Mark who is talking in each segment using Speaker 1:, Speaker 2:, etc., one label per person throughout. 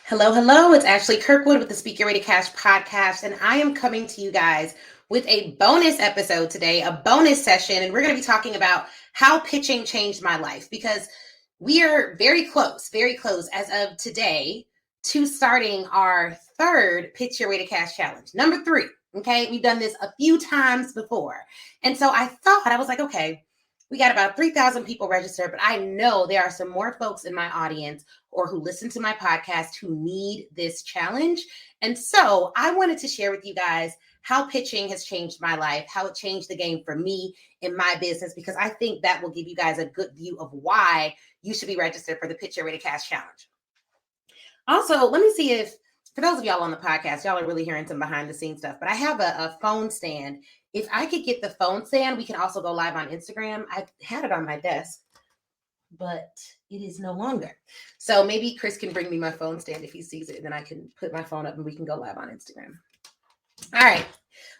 Speaker 1: Hello, hello. It's Ashley Kirkwood with the Speak Your Way to Cash podcast, and I am coming to you guys with a bonus episode today, a bonus session, and we're going to be talking about how pitching changed my life because we are very close as of today to starting our third Pitch Your Way to Cash challenge, number 3. Okay, we've done this a few times before, and so I was like, okay, we got about 3,000 people registered, but I know there are some more folks in my audience or who listen to my podcast who need this challenge. And so I wanted to share with you guys how pitching has changed my life, how it changed the game for me in my business, because I think that will give you guys a good view of why you should be registered for the Pitch Your Way to Cash challenge. Also, let me see if, for those of y'all on the podcast, y'all are really hearing some behind the scenes stuff, but I have a phone stand. If I could get the phone stand, we can also go live on Instagram. I had it on my desk, but it is no longer. So maybe Chris can bring me my phone stand if he sees it, and then I can put my phone up and we can go live on Instagram. All right.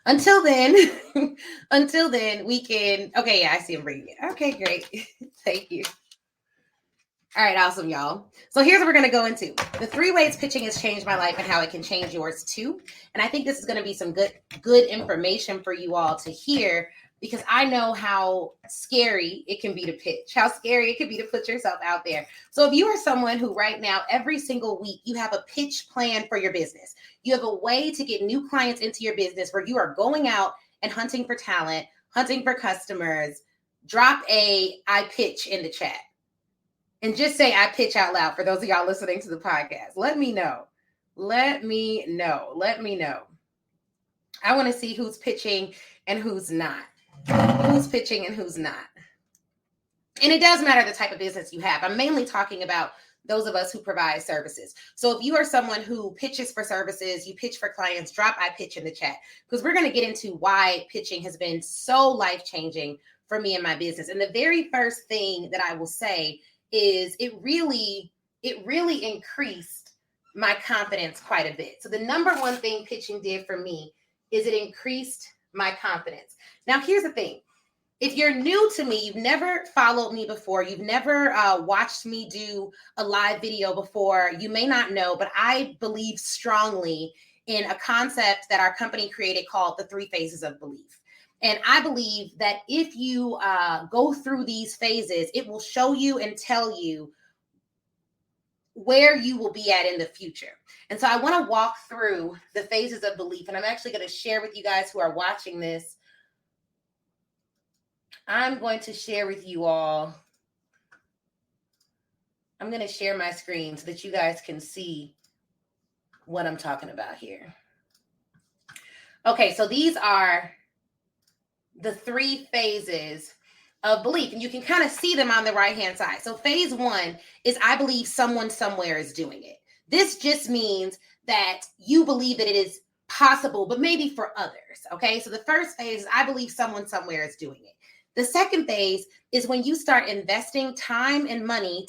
Speaker 1: Until then, we can, okay, yeah, I see him bringing it. Okay, great. Thank you. All right, awesome, y'all. So here's what we're going to go into. The 3 ways pitching has changed my life and how it can change yours too. And I think this is going to be some good information for you all to hear, because I know how scary it can be to pitch, how scary it can be to put yourself out there. So if you are someone who right now, every single week, you have a pitch plan for your business, you have a way to get new clients into your business where you are going out and hunting for talent, hunting for customers, drop a I pitch in the chat. And just say I pitch out loud for those of y'all listening to the podcast. Let me know. I want to see who's pitching and who's not. Who's pitching and who's not. And it does matter the type of business you have. I'm mainly talking about those of us who provide services. So if you are someone who pitches for services, you pitch for clients, drop I pitch in the chat, because we're going to get into why pitching has been so life-changing for me and my business. And the very first thing that I will say is it really increased my confidence quite a bit. So the number one thing pitching did for me is it increased my confidence. Now, here's the thing. If you're new to me, you've never followed me before, you've never watched me do a live video before, you may not know, but I believe strongly in a concept that our company created called the 3 phases of belief. And I believe that if you go through these phases, it will show you and tell you where you will be at in the future. And so I want to walk through the phases of belief. And I'm actually going to share with you guys who are watching this. I'm going to share with you all. I'm going to share my screen so that you guys can see what I'm talking about here. Okay, so these are the 3 phases of belief, and you can kind of see them on the right-hand side. So phase 1 is I believe someone somewhere is doing it. This just means that you believe that it is possible, but maybe for others. Okay, so the first phase is I believe someone somewhere is doing it. The second phase is when you start investing time and money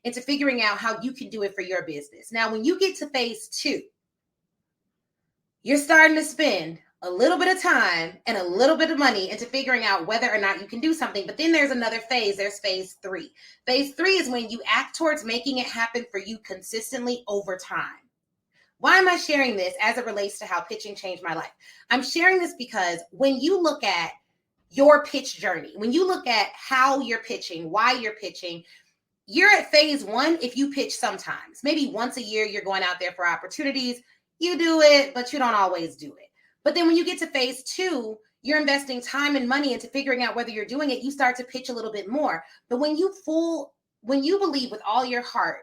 Speaker 1: into figuring out how you can do it for your business. Now, when you get to phase 2, you're starting to spend a little bit of time and a little bit of money into figuring out whether or not you can do something. But then there's another phase. There's phase 3. Phase 3 is when you act towards making it happen for you consistently over time. Why am I sharing this as it relates to how pitching changed my life? I'm sharing this because when you look at your pitch journey, when you look at how you're pitching, why you're pitching, you're at phase 1 if you pitch sometimes. Maybe once a year you're going out there for opportunities. You do it, but you don't always do it. But then when you get to phase 2, you're investing time and money into figuring out whether you're doing it. You start to pitch a little bit more. But when you believe with all your heart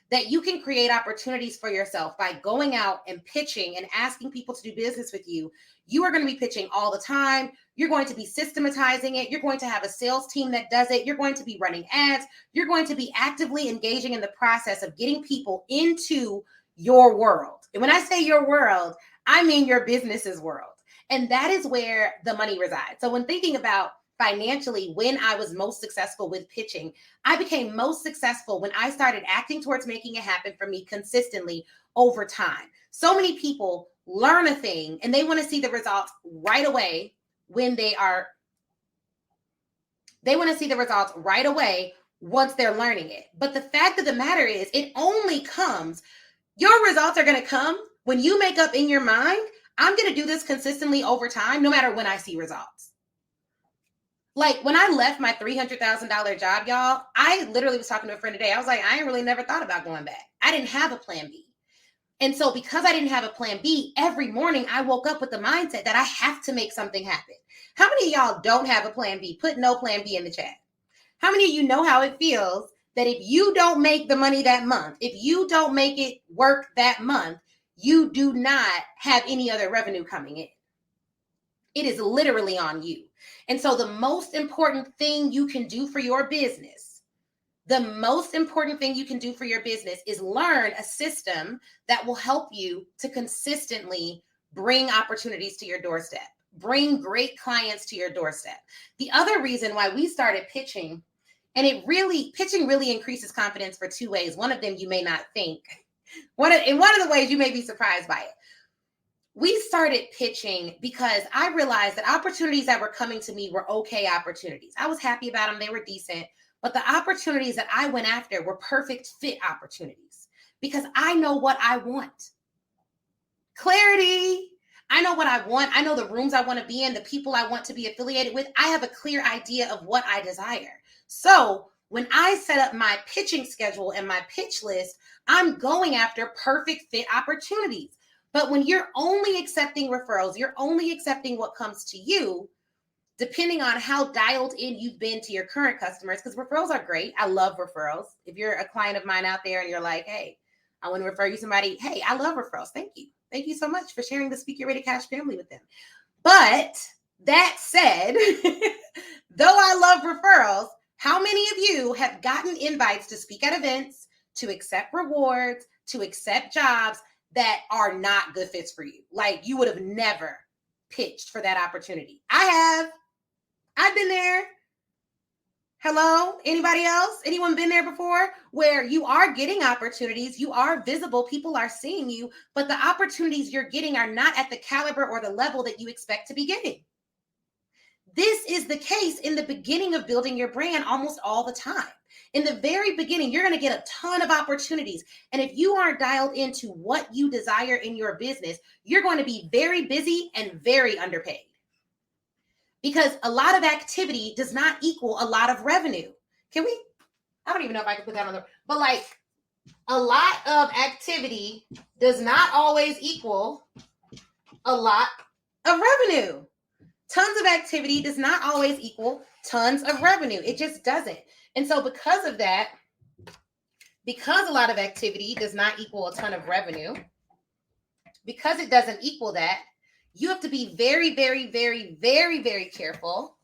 Speaker 1: that you can create opportunities for yourself by going out and pitching and asking people to do business with you, you are going to be pitching all the time. You're going to be systematizing it. You're going to have a sales team that does it. You're going to be running ads. You're going to be actively engaging in the process of getting people into your world. And when I say your world, I mean your business's world. And that is where the money resides. So when thinking about financially, when I was most successful with pitching, I became most successful when I started acting towards making it happen for me consistently over time. So many people learn a thing and they want to see the results right once they're learning it. But the fact of the matter is, it only comes, your results are going to come when you make up in your mind, I'm going to do this consistently over time, no matter when I see results. Like when I left my $300,000 job, y'all, I literally was talking to a friend today. I was like, I ain't really never thought about going back. I didn't have a plan B. And so because I didn't have a plan B, every morning I woke up with the mindset that I have to make something happen. How many of y'all don't have a plan B? Put no plan B in the chat. How many of you know how it feels that if you don't make the money that month, if you don't make it work that month, you do not have any other revenue coming in? It is literally on you. And so the most important thing you can do for your business, is learn a system that will help you to consistently bring opportunities to your doorstep, bring great clients to your doorstep. The other reason why we started pitching, and pitching really increases confidence for two ways. One of them you may not think. One of the ways you may be surprised by it. We started pitching because I realized that opportunities that were coming to me were okay opportunities. I was happy about them. They were decent. But the opportunities that I went after were perfect fit opportunities because I know what I want. Clarity. I know what I want. I know the rooms I want to be in, the people I want to be affiliated with. I have a clear idea of what I desire. So when I set up my pitching schedule and my pitch list, I'm going after perfect fit opportunities. But when you're only accepting referrals, you're only accepting what comes to you, depending on how dialed in you've been to your current customers, because referrals are great. I love referrals. If you're a client of mine out there and you're like, hey, I want to refer you somebody. Hey, I love referrals. Thank you. Thank you so much for sharing the Speak Your Way to Cash family with them. But that said, though I love referrals, how many of you have gotten invites to speak at events, to accept rewards, to accept jobs that are not good fits for you? Like you would have never pitched for that opportunity. I have. I've been there. Hello? Anybody else? Anyone been there before? Where you are getting opportunities, you are visible, people are seeing you, but the opportunities you're getting are not at the caliber or the level that you expect to be getting. This is the case in the beginning of building your brand almost all the time. In the very beginning, you're going to get a ton of opportunities. And if you aren't dialed into what you desire in your business, you're going to be very busy and very underpaid. Because a lot of activity does not equal a lot of revenue. I don't even know if I can put that on there, but like a lot of activity does not always equal a lot of revenue. Tons of activity does not always equal tons of revenue. It just doesn't. And so because of that, because a lot of activity does not equal a ton of revenue, because it doesn't equal that, you have to be very, very, very, very, very careful.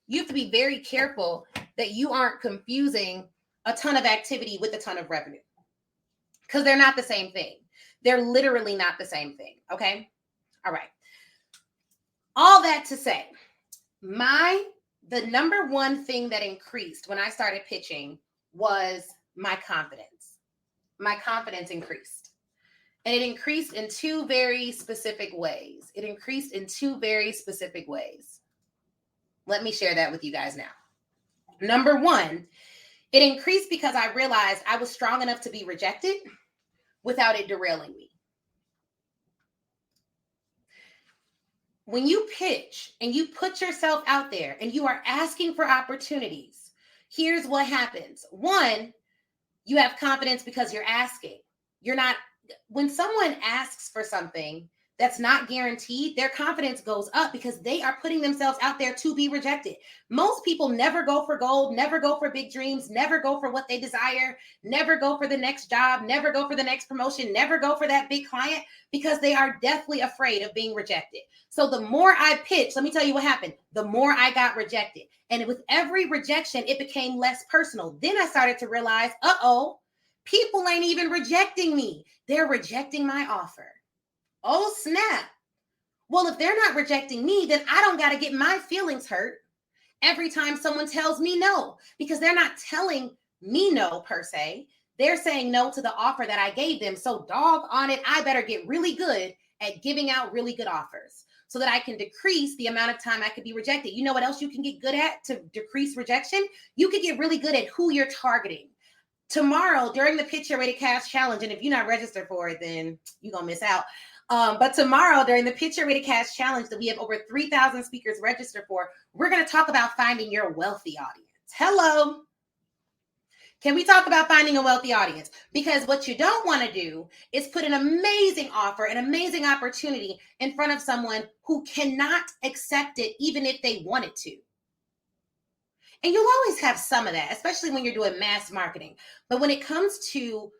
Speaker 1: You have to be very careful that you aren't confusing a ton of activity with a ton of revenue, because they're not the same thing. They're literally not the same thing. Okay. All right. All that to say, the number one thing that increased when I started pitching was my confidence. My confidence increased. And it increased in two very specific ways. Let me share that with you guys now. Number one, it increased because I realized I was strong enough to be rejected without it derailing me. When you pitch and you put yourself out there and you are asking for opportunities, here's what happens. One, you have confidence because you're asking. When someone asks for something that's not guaranteed, their confidence goes up because they are putting themselves out there to be rejected. Most people never go for gold, never go for big dreams, never go for what they desire, never go for the next job, never go for the next promotion, never go for that big client because they are deathly afraid of being rejected. So the more I pitched, let me tell you what happened. The more I got rejected. And with every rejection, it became less personal. Then I started to realize, people ain't even rejecting me. They're rejecting my offer. Oh, snap. Well, if they're not rejecting me, then I don't got to get my feelings hurt every time someone tells me no, because they're not telling me no per se. They're saying no to the offer that I gave them. So dog on it, I better get really good at giving out really good offers. so that I can decrease the amount of time I could be rejected. You know what else you can get good at to decrease rejection? You could get really good at who you're targeting. Tomorrow, during the Pitch Your Way to Cash Challenge, and if you're not registered for it, then you're going to miss out. But tomorrow, during the Pitch Your Way to Cash Challenge that we have over 3,000 speakers registered for, we're going to talk about finding your wealthy audience. Hello. Can we talk about finding a wealthy audience? Because what you don't want to do is put an amazing offer, an amazing opportunity in front of someone who cannot accept it, even if they wanted to. And you'll always have some of that, especially when you're doing mass marketing. But when it comes to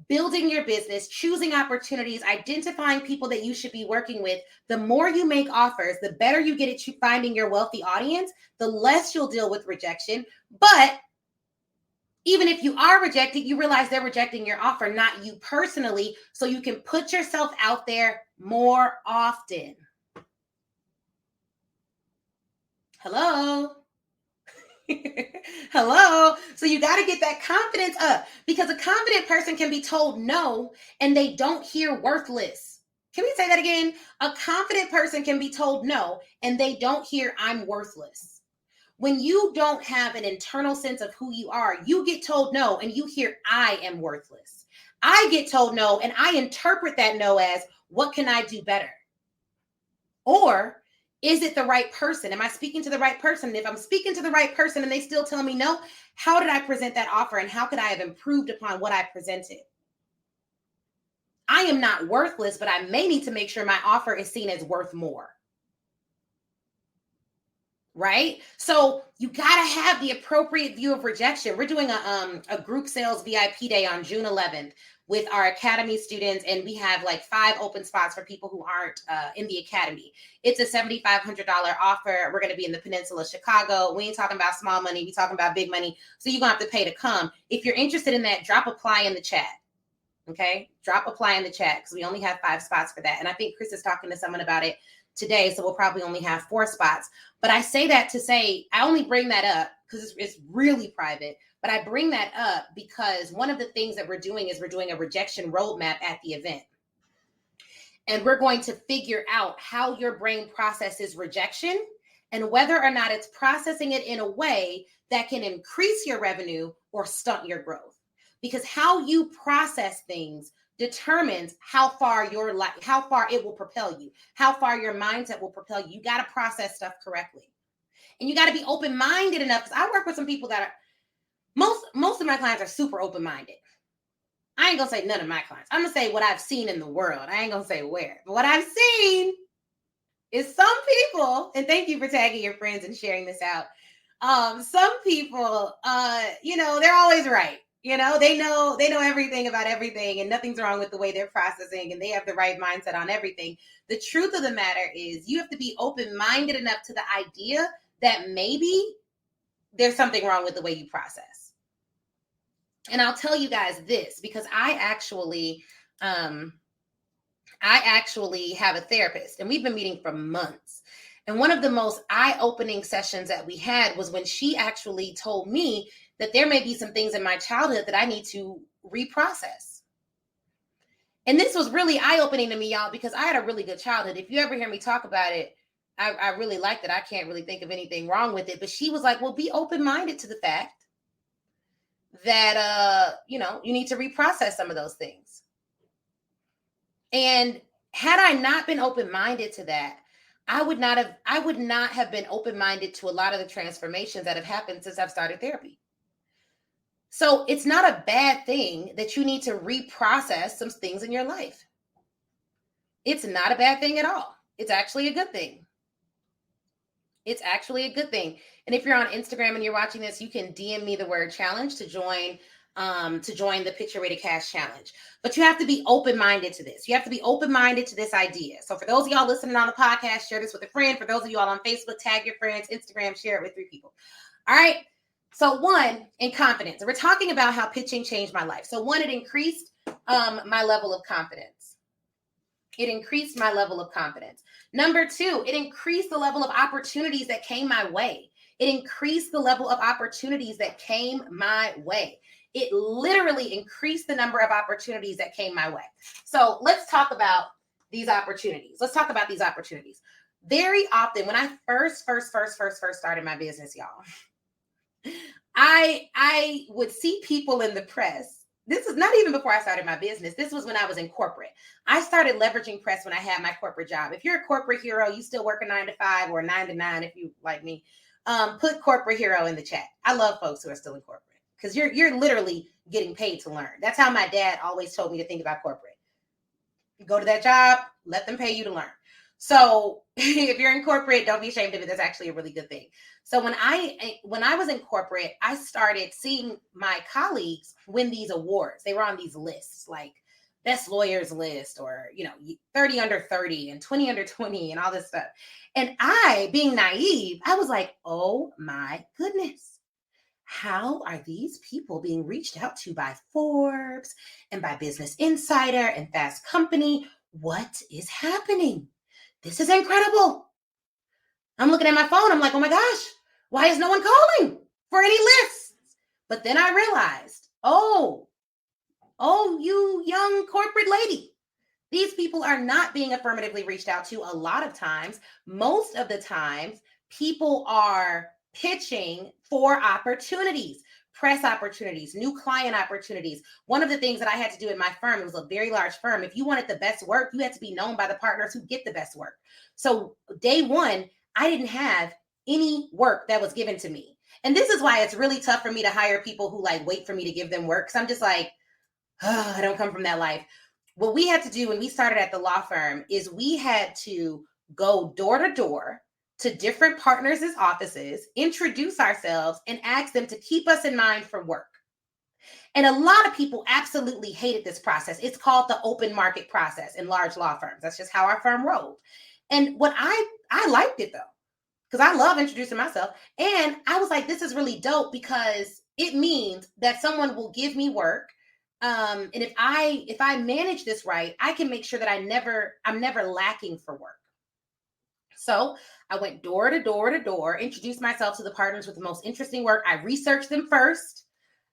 Speaker 1: building your business, choosing opportunities, identifying people that you should be working with, the more you make offers, the better you get at finding your wealthy audience, the less you'll deal with rejection. But even if you are rejected, you realize they're rejecting your offer, not you personally, so you can put yourself out there more often. Hello? Hello? So you got to get that confidence up, because a confident person can be told no and they don't hear worthless. Can we say that again? A confident person can be told no and they don't hear I'm worthless. When you don't have an internal sense of who you are, you get told no and you hear I am worthless. I get told no and I interpret that no as, what can I do better? Or is it the right person? Am I speaking to the right person? And if I'm speaking to the right person and they still tell me no, how did I present that offer and how could I have improved upon what I presented? I am not worthless, but I may need to make sure my offer is seen as worth more. Right? So you got to have the appropriate view of rejection. We're doing a group sales VIP day on June 11th with our academy students, and we have like 5 open spots for people who aren't in the academy. It's a $7,500 offer. We're going to be in the Peninsula, Chicago. We ain't talking about small money. We talking about big money. So you're going to have to pay to come. If you're interested in that, drop apply in the chat. Okay? Drop apply in the chat, because we only have 5 spots for that. And I think Chris is talking to someone about it today, so we'll probably only have 4 spots. But I say that to say, I only bring that up because it's really private, but I bring that up because one of the things that we're doing is we're doing a rejection roadmap at the event. And we're going to figure out how your brain processes rejection and whether or not it's processing it in a way that can increase your revenue or stunt your growth. Because how you process things determines how far it will propel you, how far your mindset will propel you. You got to process stuff correctly. And you got to be open-minded enough, because I work with some people that are, most of my clients are super open-minded. I ain't going to say none of my clients. I'm going to say what I've seen in the world. I ain't going to say where. But what I've seen is some people, and thank you for tagging your friends and sharing this out. Some people, they're always right. They know everything about everything, and nothing's wrong with the way they're processing, and they have the right mindset on everything. The truth of the matter is you have to be open-minded enough to the idea that maybe there's something wrong with the way you process. And I'll tell you guys this, because I actually have a therapist, and we've been meeting for months. And one of the most eye-opening sessions that we had was when she actually told me that there may be some things in my childhood that I need to reprocess. And this was really eye-opening to me, y'all, because I had a really good childhood. If you ever hear me talk about it, I really liked it. I can't really think of anything wrong with it. But she was like, well, be open-minded to the fact that, you need to reprocess some of those things. And had I not been open-minded to that, I would not have been open-minded to a lot of the transformations that have happened since I've started therapy. So it's not a bad thing that you need to reprocess some things in your life. It's not a bad thing at all. It's actually a good thing. It's actually a good thing. And if you're on Instagram and you're watching this, you can DM me the word challenge to join the Pitch Your Way to Cash Challenge. But you have to be open-minded to this. You have to be open-minded to this idea. So for those of y'all listening on the podcast, share this with a friend. For those of you all on Facebook, tag your friends. Instagram, share it with 3 people. All right. So 1, in confidence. We're talking about how pitching changed my life. So 1, it increased my level of confidence. It increased my level of confidence. Number 2, it increased the level of opportunities that came my way. It increased the level of opportunities that came my way. It literally increased the number of opportunities that came my way. So let's talk about these opportunities. very often when I first started my business, y'all, I would see people in the press. This is not even before I started my business. This was when I was in corporate. I started leveraging press when I had my corporate job. If you're a corporate hero, you still work a 9 to 5 or 9 to 9 if you like me. Put corporate hero in the chat. I love folks who are still in corporate because you're literally getting paid to learn. That's how my dad always told me to think about corporate. You go to that job, let them pay you to learn. So if you're in corporate, don't be ashamed of it. That's actually a really good thing. So when I was in corporate, I started seeing my colleagues win these awards. They were on these lists, like best lawyers list, or 30 under 30 and 20 under 20 and all this stuff. And I, being naive, I was like, oh my goodness, how are these people being reached out to by Forbes and by Business Insider and Fast Company? What is happening? This is incredible. I'm looking at my phone. I'm like, oh my gosh, why is no one calling for any lists? But then I realized, oh, you young corporate lady, these people are not being affirmatively reached out to a lot of times. Most of the times, people are pitching for opportunities, press opportunities, new client opportunities. One of the things that I had to do in my firm, it was a very large firm. If you wanted the best work, you had to be known by the partners who get the best work. So day one, I didn't have any work that was given to me. And this is why it's really tough for me to hire people who like wait for me to give them work. Cause I'm just like, oh, I don't come from that life. What we had to do when we started at the law firm is we had to go door to door to different partners' offices, introduce ourselves, and ask them to keep us in mind for work. And a lot of people absolutely hated this process. It's called the open market process in large law firms. That's just how our firm rolled. And what I liked it though, because I love introducing myself. And I was like, this is really dope because it means that someone will give me work. And if I manage this right, I can make sure that I'm never lacking for work. So I went door to door to door, introduced myself to the partners with the most interesting work. I researched them first.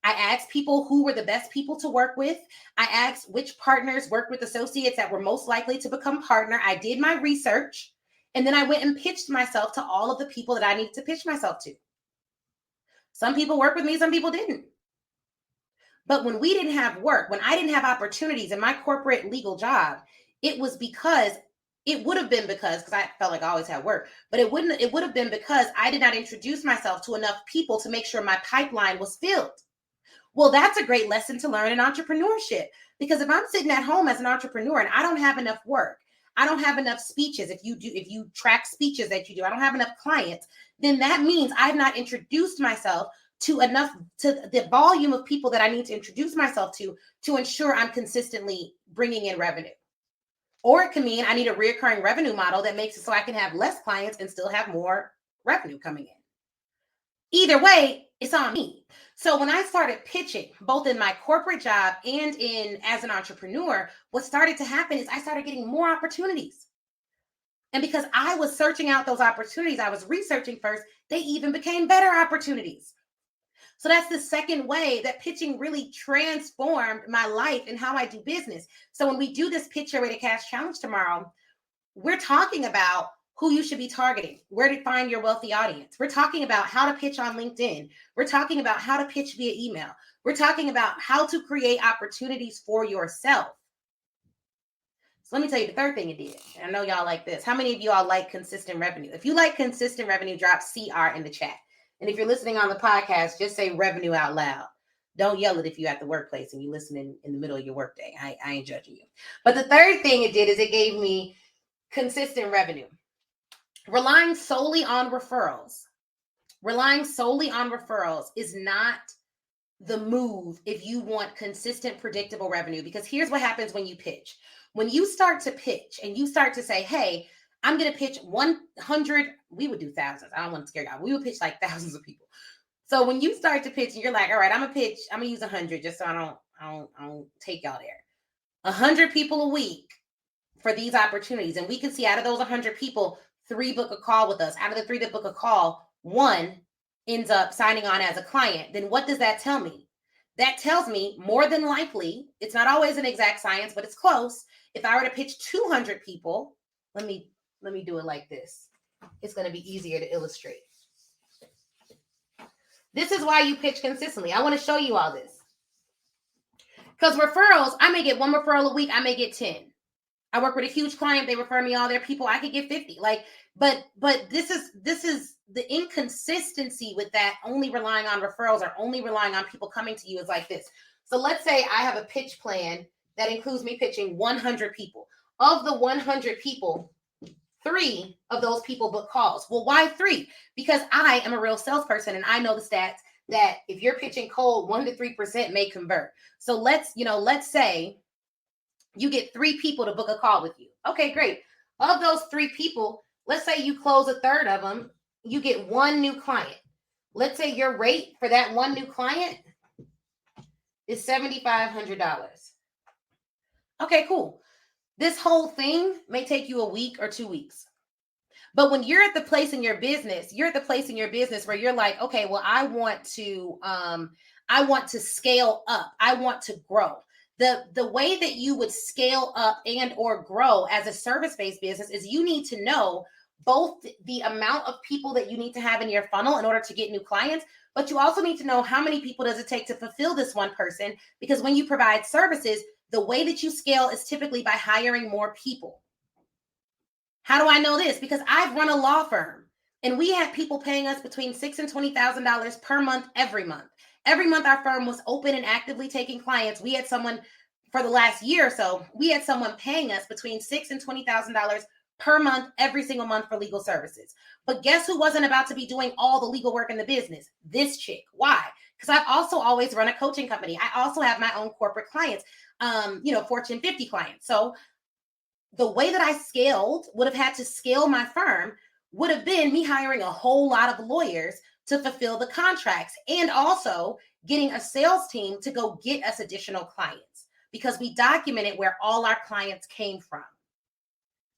Speaker 1: I asked people who were the best people to work with. I asked which partners worked with associates that were most likely to become partner. I did my research, and then I went and pitched myself to all of the people that I needed to pitch myself to. Some people worked with me, some people didn't. But when we didn't have work, when I didn't have opportunities in my corporate legal job, it would have been because I felt like I always had work, but it would have been because I did not introduce myself to enough people to make sure my pipeline was filled. Well, that's a great lesson to learn in entrepreneurship, because if I'm sitting at home as an entrepreneur and I don't have enough work, I don't have enough speeches. If you track speeches that you do, I don't have enough clients, then that means I've not introduced myself to the volume of people that I need to introduce myself to ensure I'm consistently bringing in revenue. Or it can mean I need a recurring revenue model that makes it so I can have less clients and still have more revenue coming in. Either way, it's on me. So when I started pitching, both in my corporate job and as an entrepreneur, what started to happen is I started getting more opportunities. And because I was searching out those opportunities, I was researching first, they even became better opportunities. So that's the second way that pitching really transformed my life and how I do business. So when we do this Pitch Your Way to Cash Challenge tomorrow, we're talking about who you should be targeting, where to find your wealthy audience. We're talking about how to pitch on LinkedIn. We're talking about how to pitch via email. We're talking about how to create opportunities for yourself. So let me tell you the third thing it did. And I know y'all like this. How many of y'all like consistent revenue? If you like consistent revenue, drop CR in the chat. And if you're listening on the podcast, just say revenue out loud. Don't yell it if you're at the workplace and you listen in the middle of your workday. I ain't judging you. But the third thing it did is it gave me consistent revenue. Relying solely on referrals is not the move if you want consistent, predictable revenue. Because here's what happens when you pitch. When you start to pitch and you start to say, hey, I'm going to pitch 100, we would do thousands. I don't want to scare y'all. We would pitch like thousands of people. So when you start to pitch and you're like, all right, I'm going to use 100 just so I don't take y'all there. 100 people a week for these opportunities. And we can see out of those 100 people, 3 book a call with us. Out of the 3 that book a call, 1 ends up signing on as a client. Then what does that tell me? That tells me more than likely, it's not always an exact science, but it's close. If I were to pitch 200 people, let me Let me do it like this. It's going to be easier to illustrate. This is why you pitch consistently. I want to show you all this. Because referrals, I may get one referral a week. I may get 10. I work with a huge client. They refer me all their people. I could get 50. Like, but this is the inconsistency with that. Only relying on referrals or only relying on people coming to you is like this. So let's say I have a pitch plan that includes me pitching 100 people. Of the 100 people, 3 of those people book calls. Well, why 3? Because I am a real salesperson and I know the stats that if you're pitching cold, 1 to 3% may convert. So let's say you get 3 people to book a call with you. Okay, great. Of those 3 people, let's say you close a third of them, you get 1 new client. Let's say your rate for that 1 new client is $7,500. Okay, cool. This whole thing may take you a week or 2 weeks. But when you're at the place in your business, where you're like, okay, well, I want to scale up. I want to grow. The way that you would scale up and or grow as a service-based business is you need to know both the amount of people that you need to have in your funnel in order to get new clients, but you also need to know how many people does it take to fulfill this one person, because when you provide services, the way that you scale is typically by hiring more people. How do I know this? Because I've run a law firm and we had people paying us between $6,000 and $20,000 per month, every month. Every month our firm was open and actively taking clients. We had someone for the last year or so, we had someone paying us between $6,000 and $20,000 per month, every single month for legal services. But guess who wasn't about to be doing all the legal work in the business? This chick. Why? Because I've also always run a coaching company. I also have my own corporate clients, Fortune 50 clients. So the way that I would have had to scale my firm would have been me hiring a whole lot of lawyers to fulfill the contracts and also getting a sales team to go get us additional clients because we documented where all our clients came from.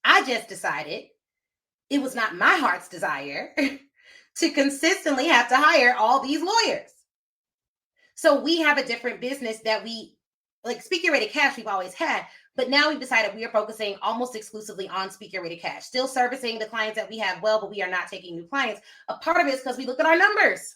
Speaker 1: I just decided it was not my heart's desire to consistently have to hire all these lawyers. So we have a different business that Speaker Rated Cash we've always had, but now we've decided we are focusing almost exclusively on Speaker Rated Cash, still servicing the clients that we have well, but we are not taking new clients. A part of it is because we look at our numbers.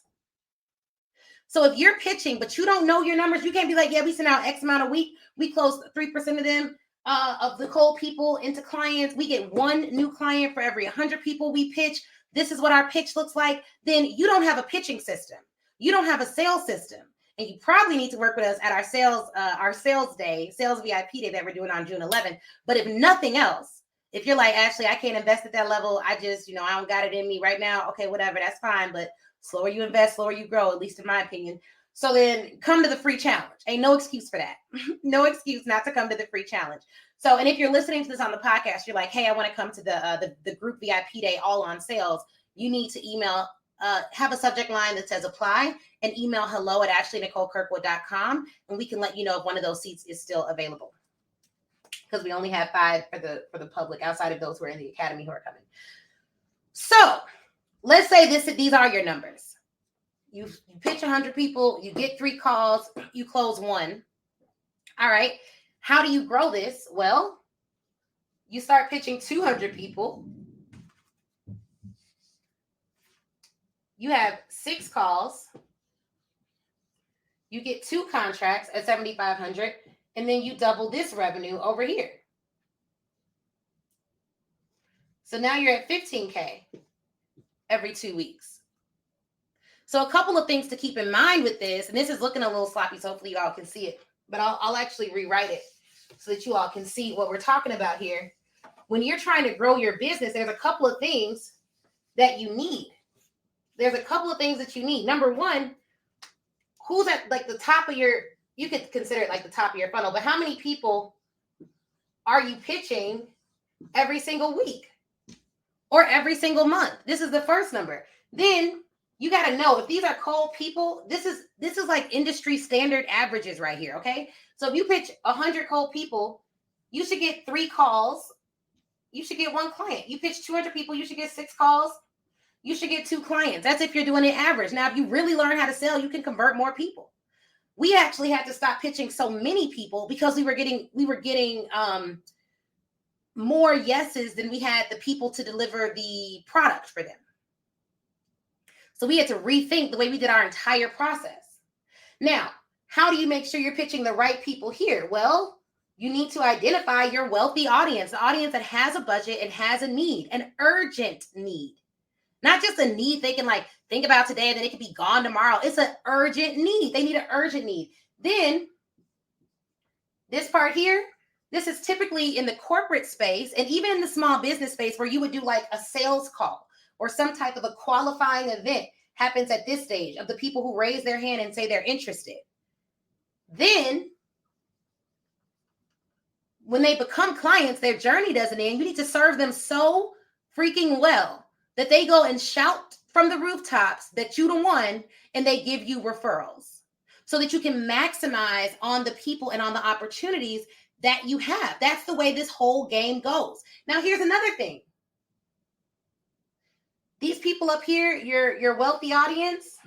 Speaker 1: So if you're pitching, but you don't know your numbers, you can't be like, yeah, we send out X amount a week. We close 3% of them, of the cold people into clients. We get 1 new client for every 100 people we pitch. This is what our pitch looks like. Then you don't have a pitching system. You don't have a sales system. And you probably need to work with us at our sales VIP day that we're doing on June 11th. But if nothing else, if you're like, Ashley, I can't invest at that level. I just, I don't got it in me right now. Okay, whatever, that's fine. But slower you invest, slower you grow, at least in my opinion. So then come to the free challenge. Ain't no excuse for that. No excuse not to come to the free challenge. So, and if you're listening to this on the podcast, you're like, hey, I want to come to the group VIP day all on sales. You need to email, have a subject line that says apply and email hello@ashleynicolekirkwood.com. And we can let you know if one of those seats is still available. Because we only have 5 for the public outside of those who are in the academy who are coming. So let's say these are your numbers. You pitch 100 people, you get 3 calls, you close 1. All right. How do you grow this? Well, you start pitching 200 people. You have 6 calls. You get 2 contracts at $7,500, and then you double this revenue over here. So now you're at $15K every 2 weeks. So a couple of things to keep in mind with this, and this is looking a little sloppy, so hopefully you all can see it, but I'll actually rewrite it so that you all can see what we're talking about here. When you're trying to grow your business, there's a couple of things that you need. Number one, who's at like the top of you could consider it like the top of your funnel, but how many people are you pitching every single week or every single month? This is the first number. Then you got to know if these are cold people, this is like industry standard averages right here. Okay. So if you pitch 100 cold people, you should get 3 calls. You should get 1 client. You pitch 200 people, you should get 6 calls. You should get 2 clients. That's if you're doing it average. Now, if you really learn how to sell, you can convert more people. We actually had to stop pitching so many people because we were getting more yeses than we had the people to deliver the product for them. So we had to rethink the way we did our entire process. Now, how do you make sure you're pitching the right people here? Well, you need to identify your wealthy audience, the audience that has a budget and has a need, an urgent need. Not just a need they can like think about today and then it can be gone tomorrow. It's an urgent need. They need an urgent need. Then this part here, this is typically in the corporate space and even in the small business space where you would do like a sales call or some type of a qualifying event happens at this stage of the people who raise their hand and say they're interested. Then when they become clients, their journey doesn't end. You need to serve them so freaking well that they go and shout from the rooftops that you the one and they give you referrals so that you can maximize on the people and on the opportunities that you have. That's the way this whole game goes. Now, here's another thing. These people up here, your wealthy audience,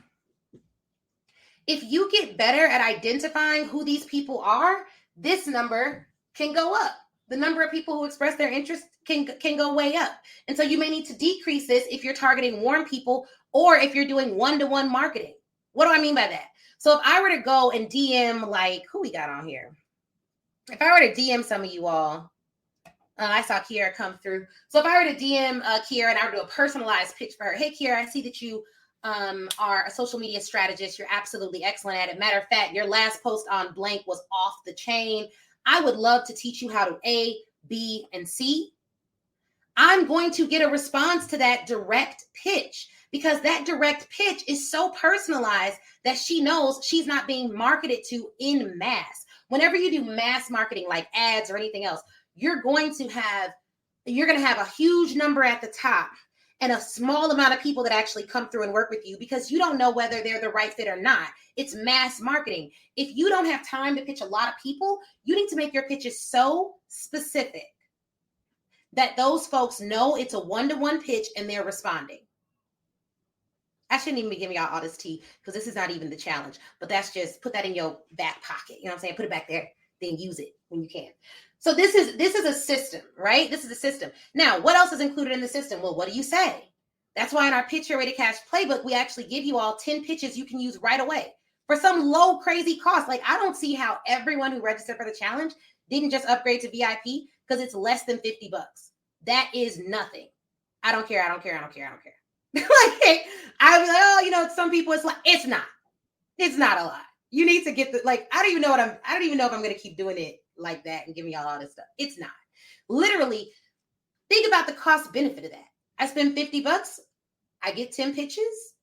Speaker 1: if you get better at identifying who these people are, this number can go up. The number of people who express their interest can go way up. And so you may need to decrease this if you're targeting warm people or if you're doing one-to-one marketing. What do I mean by that? So if I were to go and DM, like, who we got on here? If I were to DM some of you all, I saw Kiera come through. So if I were to DM Kiera and I were to do a personalized pitch for her, hey, Kiera, I see that you are a social media strategist. You're absolutely excellent at it. Matter of fact, your last post on blank was off the chain. I would love to teach you how to A, B, and C. I'm going to get a response to that direct pitch because that direct pitch is so personalized that she knows she's not being marketed to in mass. Whenever you do mass marketing like ads or anything else, you're going to have a huge number at the top and a small amount of people that actually come through and work with you because you don't know whether they're the right fit or not. It's mass marketing. If you don't have time to pitch a lot of people, you need to make your pitches so specific that those folks know it's a one-to-one pitch and they're responding. I shouldn't even be giving y'all all this tea because this is not even the challenge, but that's just put that in your back pocket. You know what I'm saying? Put it back there, then use it when you can. So this is a system, right? This is a system. Now, what else is included in the system? Well, what do you say? That's why in our Pitch Your Way to Cash playbook, we actually give you all 10 pitches you can use right away for some low, crazy cost. Like, I don't see how everyone who registered for the challenge didn't just upgrade to VIP because it's less than $50. That is nothing. I don't care. Like, I was like, oh, you know, some people, it's like, it's not a lot. You need to get I don't even know if I'm going to keep doing it like that and giving y'all all this stuff. It's not. Literally, think about the cost benefit of that. I spend $50. I get 10 pitches.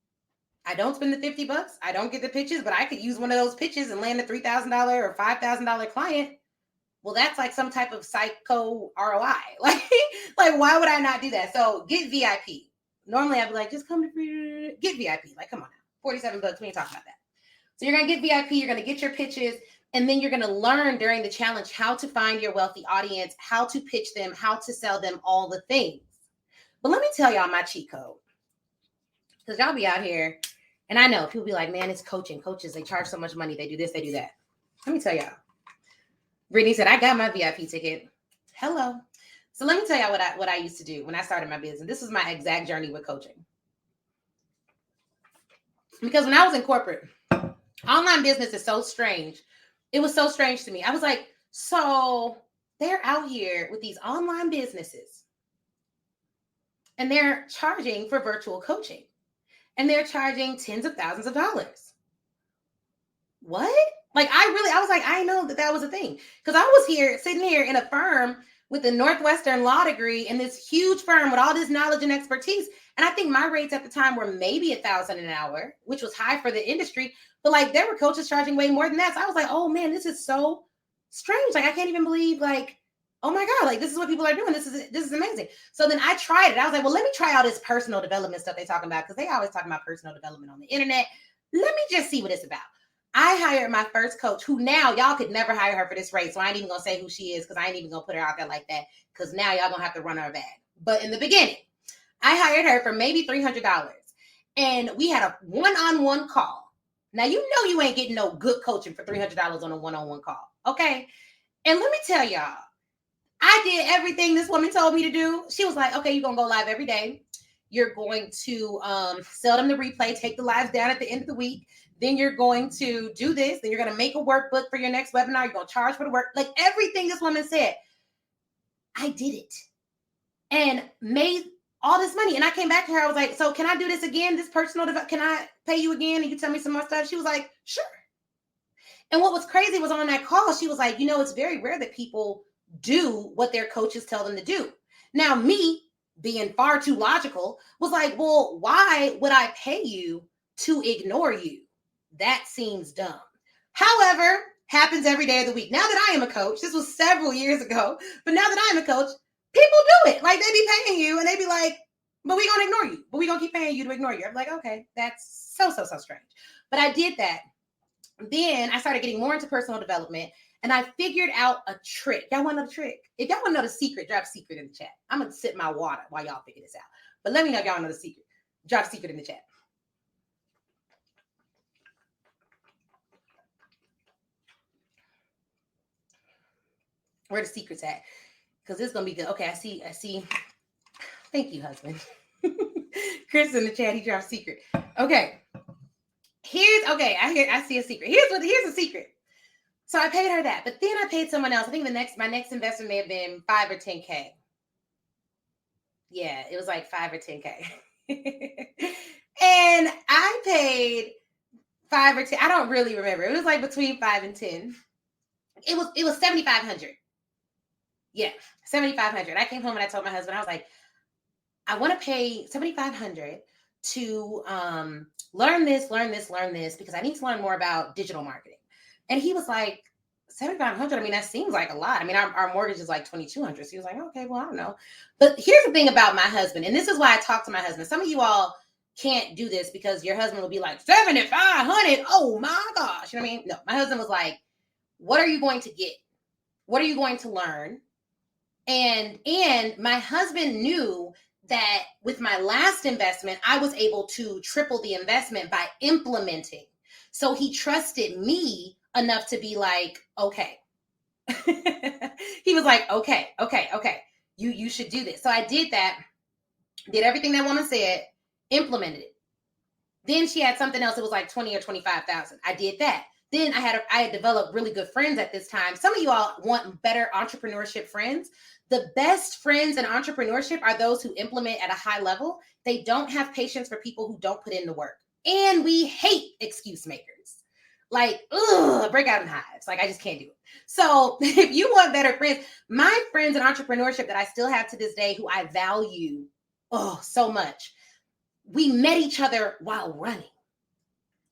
Speaker 1: I don't spend the $50. I don't get the pitches, but I could use one of those pitches and land a $3,000 or $5,000 client. Well, that's like some type of psycho ROI. Like why would I not do that? So get VIP. Normally I'd be like, just come to get VIP. Like, come on now. $47. We ain't talking about that. So you're going to get VIP. You're going to get your pitches. And then you're going to learn during the challenge how to find your wealthy audience, how to pitch them, how to sell them, all the things. But let me tell y'all my cheat code. Because y'all be out here. And I know people be like, man, it's coaching. Coaches, they charge so much money. They do this, they do that. Let me tell y'all. Brittany said, I got my VIP ticket. Hello. So let me tell y'all what I used to do when I started my business. This was my exact journey with coaching. Because when I was in corporate, online business is so strange. It was so strange to me. I was like, so they're out here with these online businesses and they're charging for virtual coaching and they're charging tens of thousands of dollars. What? Like, I was like, I know that was a thing. Because I was sitting here in a firm with a Northwestern law degree in this huge firm with all this knowledge and expertise. And I think my rates at the time were maybe $1,000 an hour, which was high for the industry. But like, there were coaches charging way more than that. So I was like, oh man, this is so strange. Like, I can't even believe, like, oh my God, like, this is what people are doing. This is amazing. So then I tried it. I was like, well, let me try all this personal development stuff they're talking about, because they always talking about personal development on the internet. Let me just see what it's about. I hired my first coach, who now y'all could never hire her for this rate. So I ain't even gonna say who she is, because I ain't even gonna put her out there like that, because now y'all gonna have to run her bag. But in the beginning, I hired her for maybe $300, and we had a one-on-one call. Now, you know you ain't getting no good coaching for $300 on a one-on-one call, okay? And let me tell y'all, I did everything this woman told me to do. She was like, okay, you're going to go live every day. You're going to sell them the replay, take the lives down at the end of the week. Then you're going to do this. Then you're going to make a workbook for your next webinar. You're going to charge for the work. Like everything this woman said, I did it and made all this money. And I came back to her. I was like, so can I do this again? This personal development, can I pay you again? And you tell me some more stuff? She was like, sure. And what was crazy was on that call, she was like, you know, it's very rare that people do what their coaches tell them to do. Now, me being far too logical was like, well, why would I pay you to ignore you? That seems dumb. However, happens every day of the week. Now that I am a coach, this was several years ago, but now that I'm a coach, people do it. Like they be paying you and they be like, but we gonna ignore you, but we gonna keep paying you to ignore you. I'm like, okay, that's so strange. But I did that. Then I started getting more into personal development and I figured out a trick. Y'all want to know the trick? If y'all want to know the secret, drop secret in the chat. I'm going to sip my water while y'all figure this out. But let me know if y'all know the secret. Drop secret in the chat. Where the secret's at? Because this is going to be good. Okay, I see. Thank you, husband. Chris in the chat, he dropped secret. Okay. I see a secret. Here's a secret. So I paid her that, but then I paid someone else. I think my next investment may have been 5 or 10K. Yeah, it was like 5 or 10K. And I paid 5 or 10. I don't really remember. It was like between 5 and 10. It was $7,500. Yeah, $7,500. I came home and I told my husband, I was like, I want to pay $7,500 to learn this because I need to learn more about digital marketing. And he was like, $7,500. I mean, that seems like a lot. I mean, our mortgage is like $2,200. So he was like, okay, well, I don't know. But here's the thing about my husband. And this is why I talk to my husband. Some of you all can't do this because your husband will be like, $7,500. Oh my gosh. You know what I mean? No, my husband was like, what are you going to get? What are you going to learn? And my husband knew that with my last investment, I was able to triple the investment by implementing. So he trusted me enough to be like, okay. He was like, okay. You should do this. So I did that, did everything that woman said, implemented it. Then she had something else. It was like 20 or 25,000. I did that. Then I had developed really good friends at this time. Some of you all want better entrepreneurship friends. The best friends in entrepreneurship are those who implement at a high level. They don't have patience for people who don't put in the work. And we hate excuse makers. Like, break out in hives. Like, I just can't do it. So if you want better friends, my friends in entrepreneurship that I still have to this day, who I value so much, we met each other while running.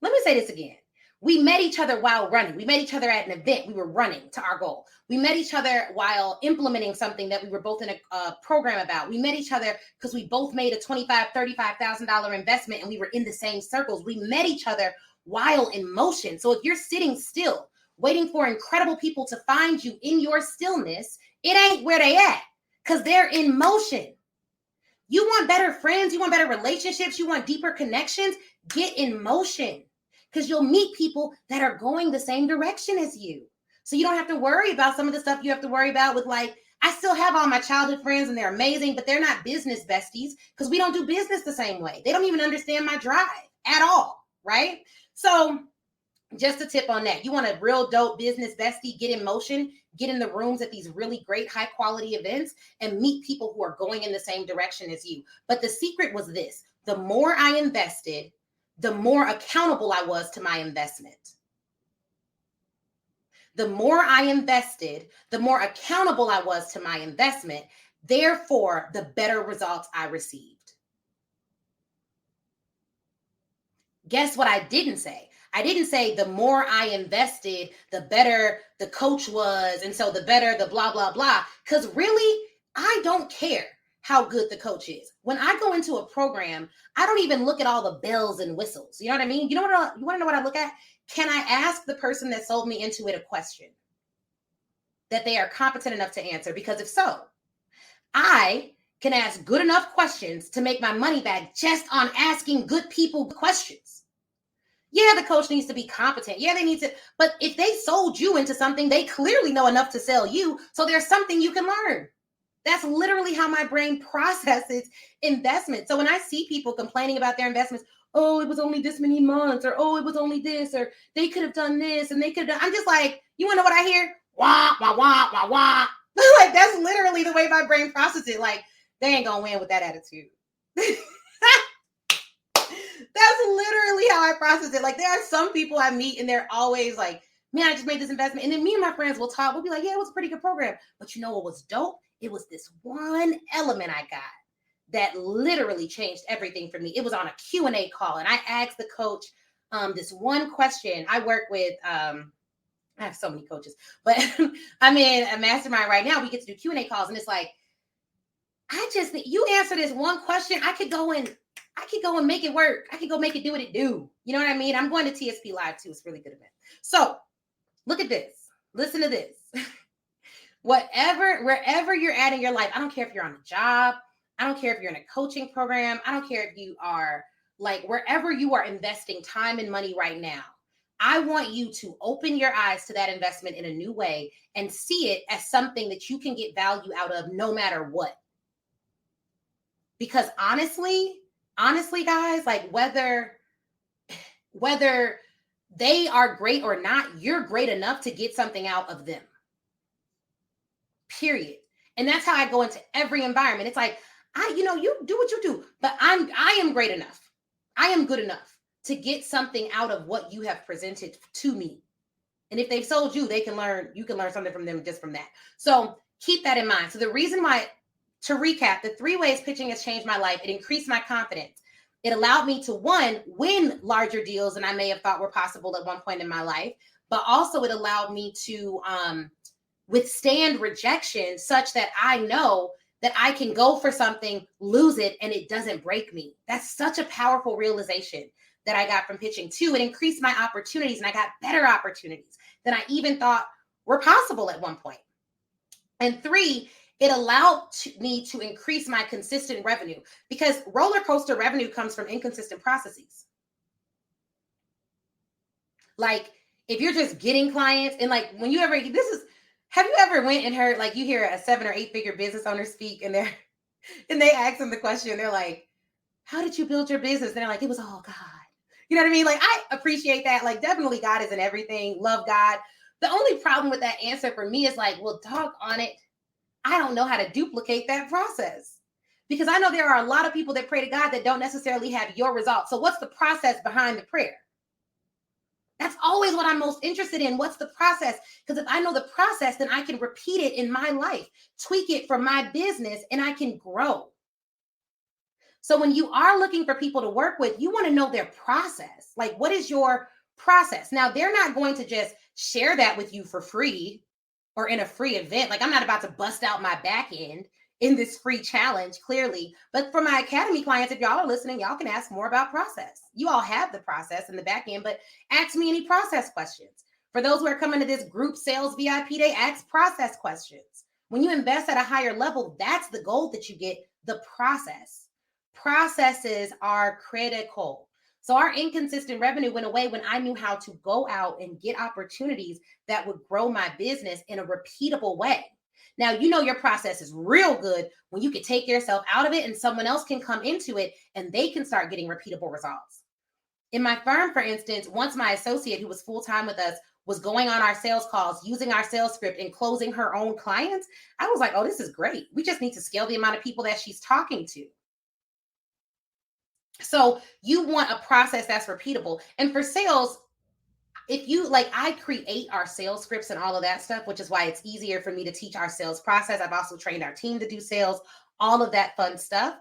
Speaker 1: Let me say this again. We met each other while running. We met each other at an event. We were running to our goal. We met each other while implementing something that we were both in a program about. We met each other because we both made a $25,000, $35,000 investment and we were in the same circles. We met each other while in motion. So if you're sitting still, waiting for incredible people to find you in your stillness, it ain't where they at because they're in motion. You want better friends, you want better relationships, you want deeper connections, get in motion. Because you'll meet people that are going the same direction as you. So you don't have to worry about some of the stuff you have to worry about with, like, I still have all my childhood friends and they're amazing, but they're not business besties because we don't do business the same way. They don't even understand my drive at all, right? So just a tip on that. You want a real dope business bestie, get in motion, get in the rooms at these really great high quality events and meet people who are going in the same direction as you. But the secret was this: the more I invested, the more accountable I was to my investment. The more I invested, the more accountable I was to my investment. Therefore, the better results I received. Guess what I didn't say? I didn't say the more I invested, the better the coach was. And so the better the blah, blah, blah. Because really, I don't care how good the coach is. When I go into a program, I don't even look at all the bells and whistles. You know what I mean? You want to know what I look at? Can I ask the person that sold me into it a question that they are competent enough to answer? Because if so, I can ask good enough questions to make my money back just on asking good people questions. Yeah, the coach needs to be competent. Yeah, they need to, but if they sold you into something, they clearly know enough to sell you. So there's something you can learn. That's literally how my brain processes investment. So when I see people complaining about their investments, oh, it was only this many months, or oh, it was only this, or they could have done this and they could have done, I'm just like, you want to know what I hear? Wah, wah, wah, wah, wah. Like, that's literally the way my brain processes it. Like, they ain't gonna win with that attitude. That's literally how I process it. Like, there are some people I meet and they're always like, man, I just made this investment. And then me and my friends will talk. We'll be like, yeah, it was a pretty good program. But you know what was dope? It was this one element I got that literally changed everything for me. It was on a Q&A call. And I asked the coach this one question. I work with, I have so many coaches, but I'm in a mastermind right now. We get to do Q&A calls. And it's like, I just think you answer this one question, I could go and make it work. I could go make it do what it do. You know what I mean? I'm going to TSP Live too. It's a really good event. So look at this. Listen to this. Wherever you're at in your life, I don't care if you're on a job. I don't care if you're in a coaching program. I don't care if you are like wherever you are investing time and money right now. I want you to open your eyes to that investment in a new way and see it as something that you can get value out of no matter what. Because honestly, guys, like whether they are great or not, you're great enough to get something out of them. Period. And that's how I go into every environment. It's like, you do what you do, but I am great enough. I am good enough to get something out of what you have presented to me. And if they've sold you, you can learn something from them just from that. So keep that in mind. So the reason why, to recap, the 3 ways pitching has changed my life. It increased my confidence. It allowed me to, one, win larger deals than I may have thought were possible at one point in my life, but also it allowed me to withstand rejection such that I know that I can go for something, lose it, and it doesn't break me. That's such a powerful realization that I got from pitching. 2, it increased my opportunities, and I got better opportunities than I even thought were possible at one point. And 3, it allowed me to increase my consistent revenue, because roller coaster revenue comes from inconsistent processes. Like if you're just getting clients and like have you ever went and heard, like you hear a 7 or 8 figure business owner speak and they ask them the question, they're like, how did you build your business? And they're like, it was all God. You know what I mean? Like, I appreciate that. Like, definitely God is in everything. Love God. The only problem with that answer for me is like, well, doggone it, I don't know how to duplicate that process, because I know there are a lot of people that pray to God that don't necessarily have your results. So what's the process behind the prayer? That's always what I'm most interested in. What's the process? Because if I know the process, then I can repeat it in my life, tweak it for my business, and I can grow. So when you are looking for people to work with, you want to know their process. Like, what is your process? Now, they're not going to just share that with you for free or in a free event. Like, I'm not about to bust out my back end in this free challenge, clearly. But for my academy clients, if y'all are listening, y'all can ask more about process. You all have the process in the back end, but ask me any process questions. For those who are coming to this group sales VIP day, ask process questions. When you invest at a higher level, that's the goal that you get, the process. Processes are critical. So our inconsistent revenue went away when I knew how to go out and get opportunities that would grow my business in a repeatable way. Now, you know your process is real good when you can take yourself out of it and someone else can come into it and they can start getting repeatable results. In my firm, for instance, once my associate who was full-time with us was going on our sales calls, using our sales script and closing her own clients, I was like, oh, this is great. We just need to scale the amount of people that she's talking to. So you want a process that's repeatable. And for sales, if you like, I create our sales scripts and all of that stuff, which is why it's easier for me to teach our sales process. I've also trained our team to do sales, all of that fun stuff.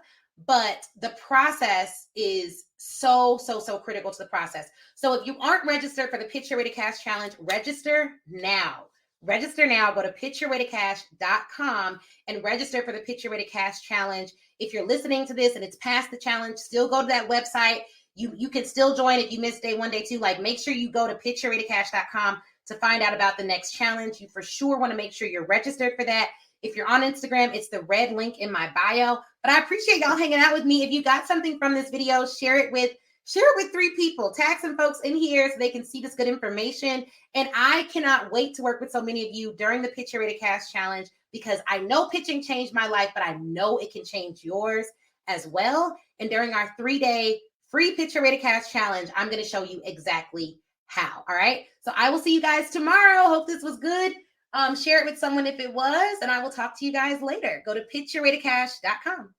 Speaker 1: But the process is so critical to the process. So if you aren't registered for the Pitch Your Way to Cash Challenge, register now. Register now. Go to pitchyourwaytocash.com and register for the Pitch Your Way to Cash Challenge. If you're listening to this and it's past the challenge, still go to that website. You can still join if you missed day 1, day 2. Like, make sure you go to pitchyourwaytocash.com to find out about the next challenge. You for sure want to make sure you're registered for that. If you're on Instagram, it's the red link in my bio. But I appreciate y'all hanging out with me. If you got something from this video, share it with Share it with 3 people. Tag some folks in here so they can see this good information. And I cannot wait to work with so many of you during the Pitch Your Way to Cash Challenge, because I know pitching changed my life, but I know it can change yours as well. And during our 3-day free Pitch Your Way to Cash Challenge, I'm going to show you exactly how. All right. So I will see you guys tomorrow. Hope this was good. Share it with someone if it was, and I will talk to you guys later. Go to pitchyourwaytocash.com.